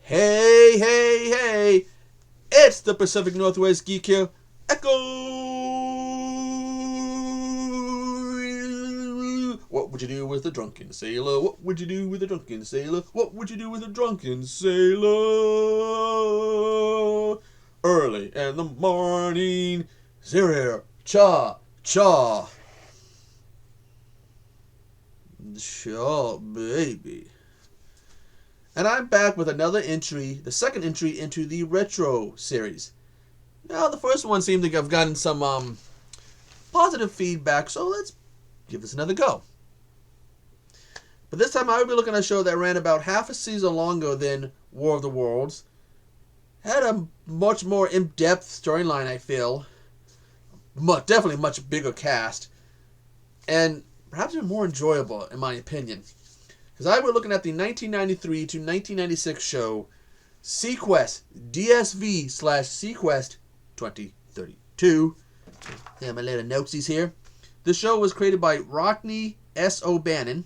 Hey, hey, hey! It's the Pacific Northwest Geek here. Echo! What would you do with a drunken sailor? What would you do with a drunken sailor? What would you do with a drunken sailor? Early in the morning, cereal, cha, cha. Sure, baby. And I'm back with another entry, the second entry into the Retro series. Now, the first one seemed to have gotten some positive feedback, so let's give this another go. But this time I will be looking at a show that ran about half a season longer than War of the Worlds. Had a much more in-depth storyline, I feel. Definitely much bigger cast. And perhaps even more enjoyable, in my opinion. Because I was looking at the 1993 to 1996 show SeaQuest DSV / SeaQuest 2032. Yeah, my little notesies here. This show was created by Rodney S. O'Bannon,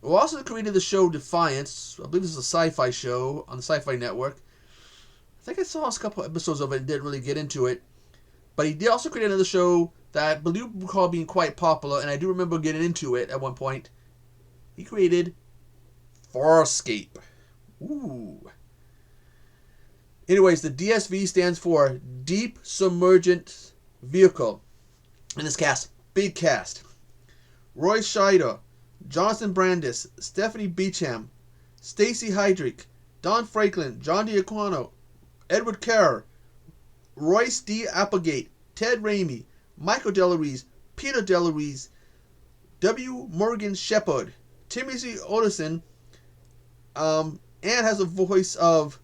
who also created the show Defiance. I believe this is a sci-fi show on the Sci-Fi Network. I think I saw a couple episodes of it and didn't really get into it. But he did also create another show that I believe we recall being quite popular, and I do remember getting into it at one point. He created Farscape. Ooh. Anyways, the DSV stands for Deep Submergent Vehicle. In this cast, big cast. Roy Scheider, Jonathan Brandis, Stephanie Beecham, Stacey Heydrich, Don Franklin, John Diacono, Edward Kerr, Royce D. Applegate, Ted Raimi, Michael Delaries, Peter Delaries, W. Morgan Shepard, Timothy Otterson, and has the voice of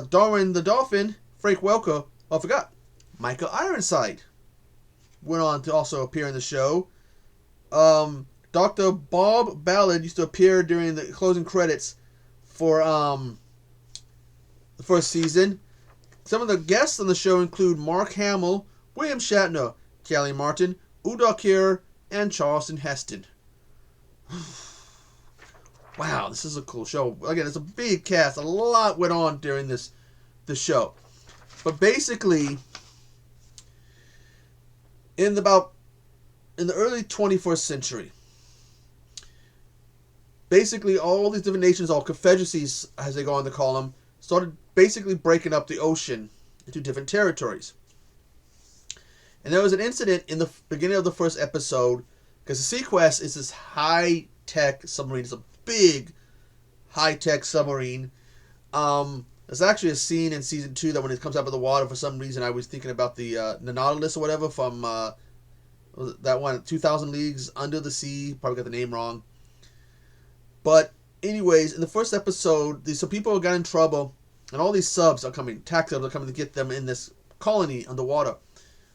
Darwin the Dolphin, Frank Welker. Oh, I forgot. Michael Ironside went on to also appear in the show. Dr. Bob Ballard used to appear during the closing credits for the first season. Some of the guests on the show include Mark Hamill, William Shatner, Kelly Martin, Udo Kier, and Charleston Heston. Wow, this is a cool show. Again, it's a big cast. A lot went on during this show. But basically, in the early 21st century, basically all these different nations, all confederacies, as they go on to call them, started basically breaking up the ocean into different territories. And there was an incident in the beginning of the first episode, because the SeaQuest is this high-tech submarine. It's a big, high-tech submarine. There's actually a scene in season 2 that when it comes out of the water, for some reason I was thinking about the Nautilus or whatever from that one, 2,000 Leagues Under the Sea. Probably got the name wrong. But anyways, in the first episode, some people got in trouble, and all these subs are coming, attack subs are coming to get them in this colony underwater.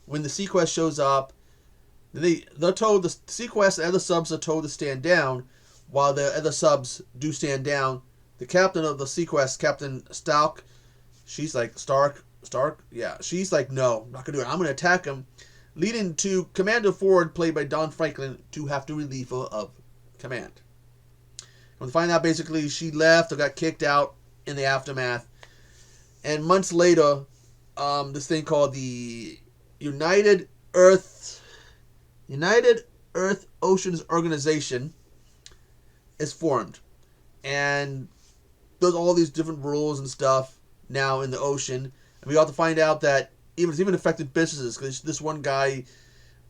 When the SeaQuest shows up, they're told, the SeaQuest and other subs are told to stand down, while the other subs do stand down. The captain of the SeaQuest, Captain Stark, she's like, Stark? Yeah, she's like, no, I'm not going to do it. I'm going to attack him, leading to Commander Ford, played by Don Franklin, to have to relieve her of command. When we find out, basically, she left or got kicked out in the aftermath. And months later, this thing called the United Earth Oceans Organization is formed. And there's all these different rules and stuff now in the ocean. And we got to find out that it's even affected businesses. Because this one guy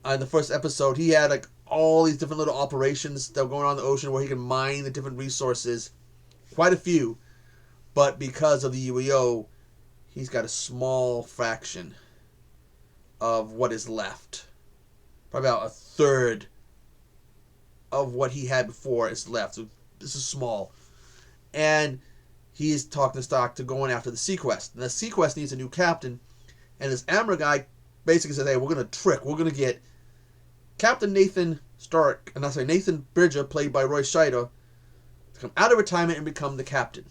in the first episode, he had like all these different little operations that were going on in the ocean where he can mine the different resources. Quite a few. But because of the UEO, he's got a small fraction of what is left. Probably about a third of what he had before is left. So this is small. And he's talking to Stark to going after the SeaQuest. And the SeaQuest needs a new captain. And this Amber guy basically says, hey, we're going to get Captain Nathan Stark, and Nathan Bridger, played by Roy Scheider, to come out of retirement and become the captain.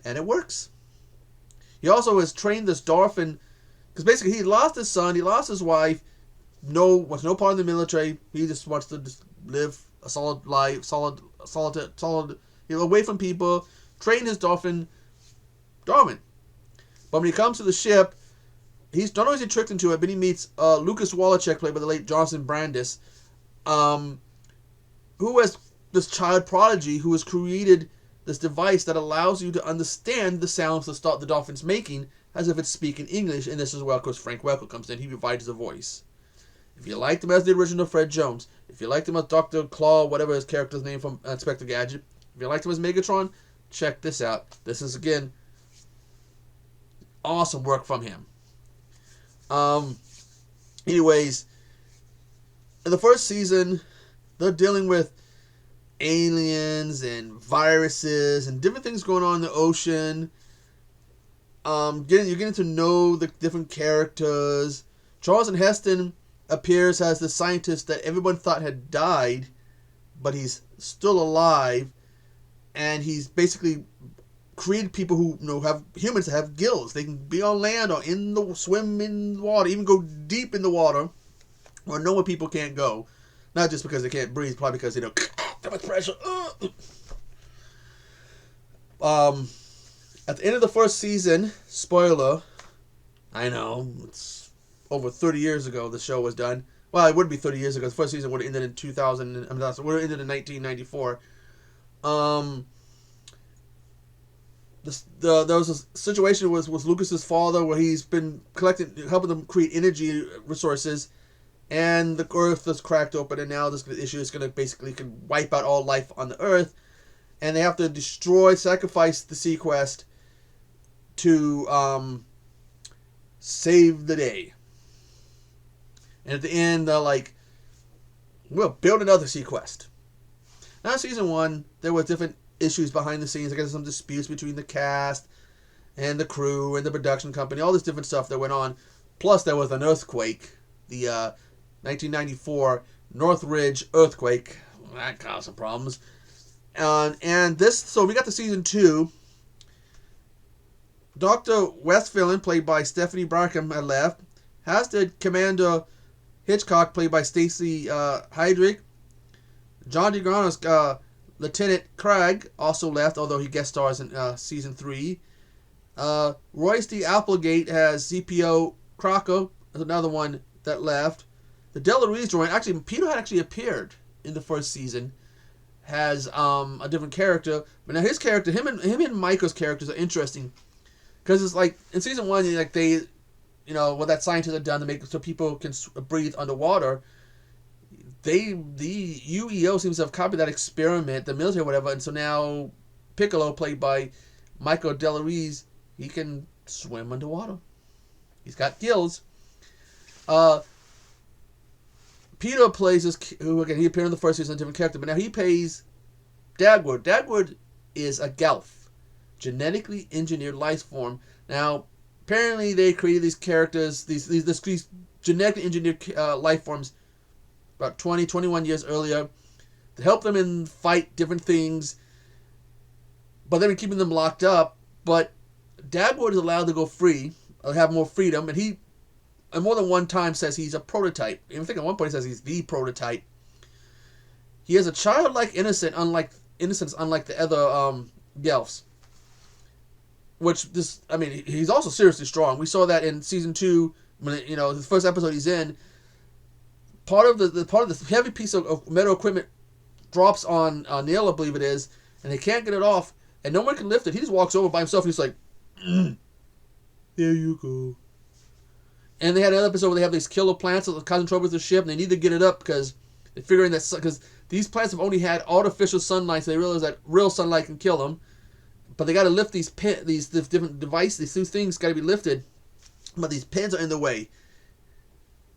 And it works. He also has trained this dolphin, because basically he lost his son, he lost his wife, wants no part of the military. He just wants to just live a solid life, solid, away from people. Train his dolphin Darwin. But when he comes to the ship, he's not only is he tricked into it, but he meets Lucas Wallachek, played by the late Jonathan Brandis, who has this child prodigy who has created this device that allows you to understand the sounds the dolphin's making as if it's speaking English. And this is where, of course, Frank Welker comes in. He provides the voice. If you liked him as the original Fred Jones, if you liked him as Dr. Claw, whatever his character's name from Inspector Gadget, if you liked him as Megatron, check this out. This is, again, awesome work from him. Anyways, in the first season, they're dealing with aliens and viruses and different things going on in the ocean. You're getting to know the different characters. Charlton Heston appears as the scientist that everyone thought had died, but he's still alive, and he's basically created people who have humans that have gills. They can be on land or swim in the water, even go deep in the water, or know where people can't go. Not just because they can't breathe, probably because they don't. Too much pressure. At the end of the first season, spoiler, I know it's over 30 years ago the show was done. Well, it would be 30 years ago. The first season would have ended in 2000. Would have ended in 1994. There was a situation with Lucas's father where he's been helping them create energy resources, and the Earth is cracked open, and now this issue is going to basically wipe out all life on the Earth, and they have to sacrifice the SeaQuest to save the day. And at the end, they're like, we'll build another SeaQuest. Now, in season 1, there were different issues behind the scenes. I guess some disputes between the cast and the crew and the production company, all this different stuff that went on. Plus, there was an earthquake, the 1994 Northridge earthquake. That caused some problems. So we got to season 2. Dr. Westphalen, played by Stephanie Barkham, had left. Hasted Commander Hitchcock, played by Stacey Heydrich. John DeGrano's Lieutenant Craig also left, although he guest stars in season 3. Royce D. Applegate has CPO Crocker, another one that left. The DeLuise joint, actually, Peter had actually appeared in the first season, has a different character. But now his character, him and Michael's characters are interesting. Because it's like, in season 1, like they, what that scientists have done to make so people can breathe underwater, the UEO seems to have copied that experiment, the military or whatever, and so now Piccolo, played by Michael DeLuise, he can swim underwater. He's got gills. Peter plays who again, he appeared in the first season, a different character, but now he plays Dagwood. Dagwood is a Gelf, genetically engineered life form. Now, apparently they created these characters, these genetically engineered life forms about 21 years earlier to help them fight different things, but they've been keeping them locked up. But Dagwood is allowed to go free, or have more freedom, and he, and more than one time, says he's a prototype. I think at one point he says he's the prototype. He has a childlike innocence, unlike the other Gelfs. He's also seriously strong. We saw that in season 2, when the first episode he's in. Part of the heavy piece of metal equipment drops on Neil, I believe it is, and they can't get it off, and no one can lift it. He just walks over by himself, and he's like, there you go. And they had another episode where they have these killer plants that are causing trouble with the ship, and they need to get it up because they're figuring that because these plants have only had artificial sunlight, so they realize that real sunlight can kill them. But they got to lift these different devices. These two things got to be lifted, but these pins are in the way.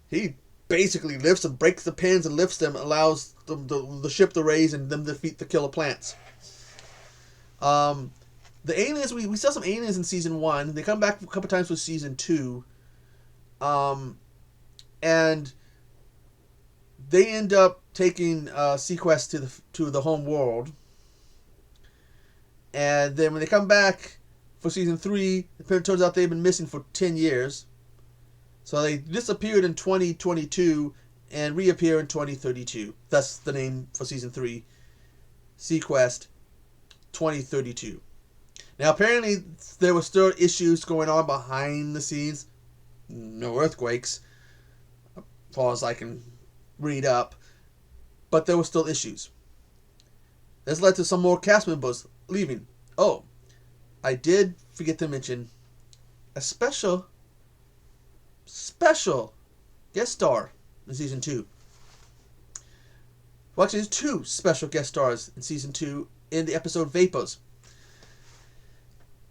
He basically lifts them, breaks the pins and lifts them, allows the ship to raise and them to defeat the killer plants. The aliens, we saw some aliens in season 1. They come back a couple times for season 2. And they end up taking SeaQuest to the home world. And then when they come back for season 3, it turns out they've been missing for 10 years. So they disappeared in 2022 and reappear in 2032. That's the name for season 3, SeaQuest 2032. Now, apparently, there were still issues going on behind the scenes. No earthquakes, as far as I can read up. But there were still issues. This led to some more cast members leaving. Oh, I did forget to mention a special guest star in season 2. Well, actually, there's 2 special guest stars in season 2 in the episode Vapors.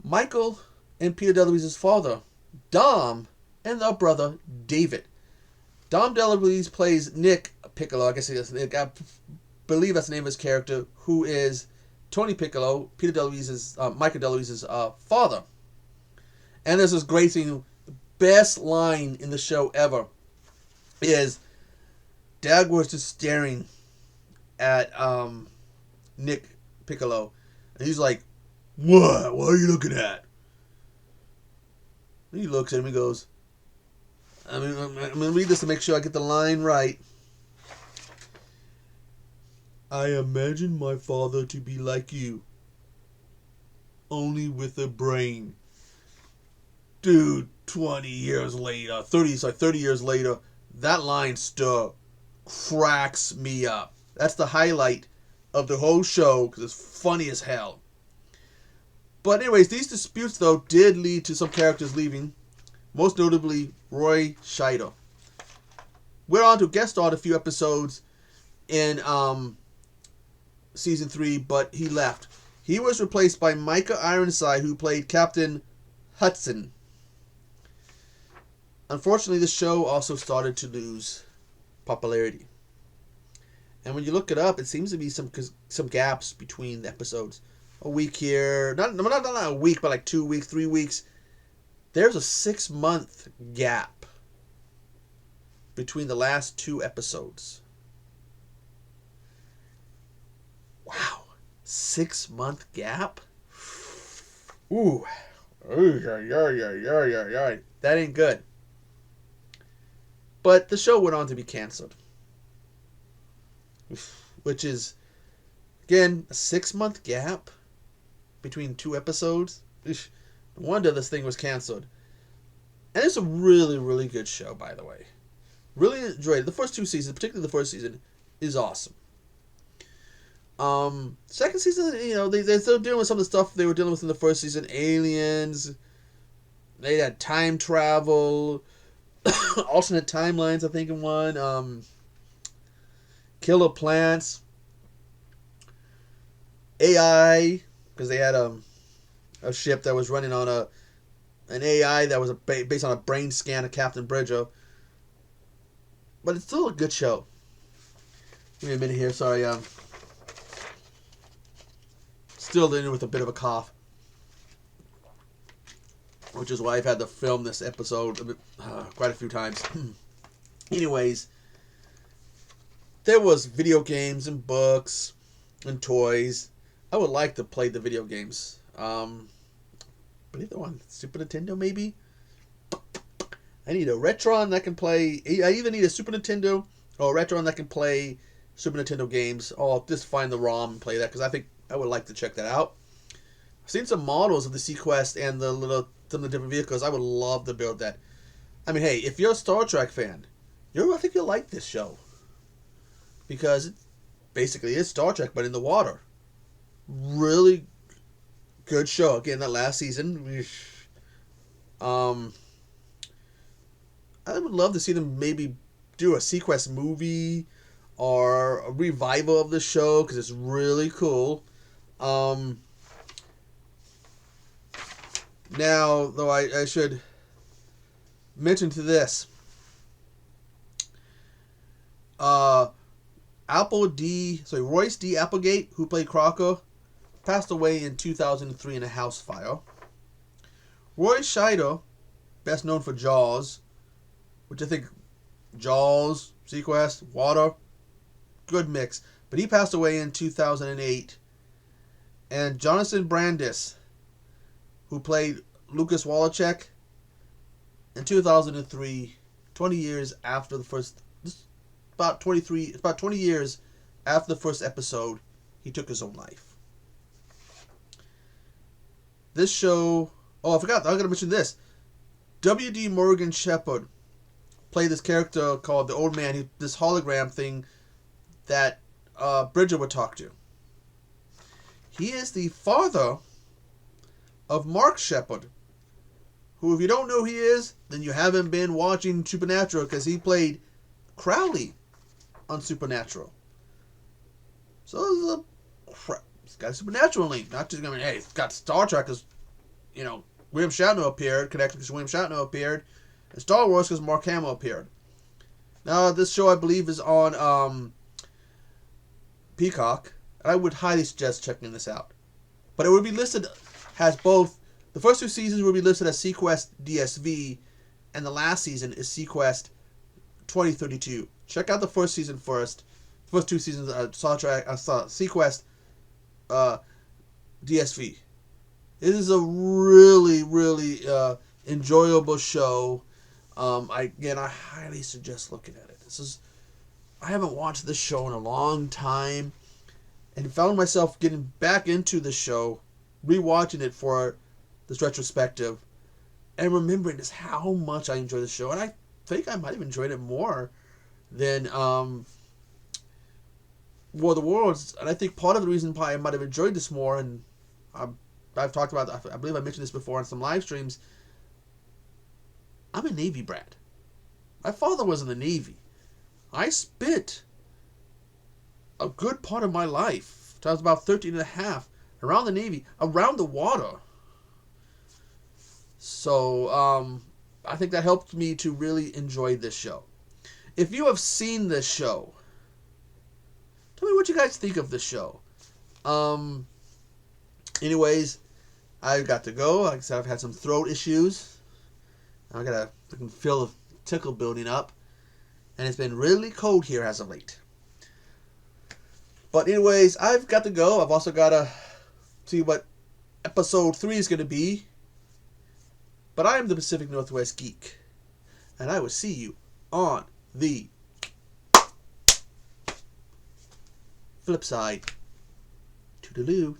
Michael and Peter DeLuise's father, Dom, and their brother, David. Dom DeLuise plays Nick Piccolo. I guess he is Nick. I believe that's the name of his character, who is Tony Piccolo, Peter DeLuise's, Michael DeLuise's father. And there's this great scene. The best line in the show ever is Dag was just staring at Nick Piccolo, and he's like, "What? What are you looking at?" And he looks at him and goes, I'm going to read this to make sure I get the line right. "I imagine my father to be like you, only with a brain." Dude, 20 years later, 30 years later, that line still cracks me up. That's the highlight of the whole show, because it's funny as hell. But anyways, these disputes, though, did lead to some characters leaving. Most notably, Roy Scheider. Went on to guest star a few episodes in season 3, but he left. He was replaced by Micah Ironside, who played Captain Hudson. Unfortunately, the show also started to lose popularity. And when you look it up, it seems to be some gaps between the episodes. A week here, not a week, but like 2 weeks, 3 weeks. There's a 6-month gap between the last 2 episodes. Wow, 6-month gap? Ooh, that ain't good. But the show went on to be canceled, which is, again, a 6-month gap between 2 episodes. No wonder this thing was canceled. And it's a really, really good show, by the way. Really enjoyed it. The first 2 seasons, particularly the first season, is awesome. Second season, they're still dealing with some of the stuff they were dealing with in the first season. Aliens. They had time travel. Alternate timelines, I think, in one. Killer plants. AI, because they had a ship that was running on an AI that was based on a brain scan of Captain Bridger. But it's still a good show. Give me a minute here, sorry. Still in with a bit of a cough, which is why I've had to film this episode quite a few times. Anyways, there was video games and books and toys. I would like to play the video games. I believe they're on Super Nintendo, maybe? I need a Retron that can play... I either need a Super Nintendo or a Retron that can play Super Nintendo games. Or I'll just find the ROM and play that, because I think I would like to check that out. I've seen some models of the SeaQuest and some of the different vehicles. I would love to build that. I mean, hey, if you're a Star Trek fan, I think you'll like this show. Because it basically is Star Trek, but in the water. Really good show. Again, that last season. I would love to see them maybe do a SeaQuest movie or a revival of the show, because it's really cool. Now, though, I should mention to this. Royce D. Applegate, who played Crocker, passed away in 2003 in a house fire. Roy Scheider, best known for Jaws, which I think Jaws, SeaQuest, water, good mix. But he passed away in 2008. And Jonathan Brandis, who played Lucas Wallachek, in 2003, 20 years after the first... About 20 years after the first episode, he took his own life. this show... Oh, I forgot. I got to mention this. W.D. Morgan Shepard played this character called the Old Man. This hologram thing that Bridget would talk to. He is the father of Mark Shepard, who, if you don't know who he is, then you haven't been watching Supernatural, because he played Crowley on Supernatural. So it's got a Supernatural link. Not just, hey, it's got Star Trek because, William Shatner appeared, connected because William Shatner appeared, and Star Wars because Mark Hamill appeared. Now, this show, I believe, is on Peacock, and I would highly suggest checking this out. But it would be listed, has both, the first 2 seasons will be listed as SeaQuest DSV, and the last season is SeaQuest 2032. Check out the first season first. First 2 seasons of SeaQuest DSV. It is a really, really enjoyable show. I highly suggest looking at it. I haven't watched this show in a long time, and found myself getting back into the show, rewatching it for this retrospective, and remembering just how much I enjoy the show. And I think I might have enjoyed it more than War of the Worlds. And I think part of the reason why I might have enjoyed this more, and I've talked about, I believe I mentioned this before on some live streams, I'm a Navy brat. My father was in the Navy. I spent a good part of my life, till I was about 13 and a half, around the Navy, around the water. So, I think that helped me to really enjoy this show. If you have seen this show, tell me what you guys think of this show. Anyways, I got to go. Like I said, I've had some throat issues. I can feel the tickle building up. And it's been really cold here as of late. But anyways, I've got to go. I've also got to see what episode 3 is going to be. But I am the Pacific Northwest Geek. And I will see you on the flip side. Toodaloo.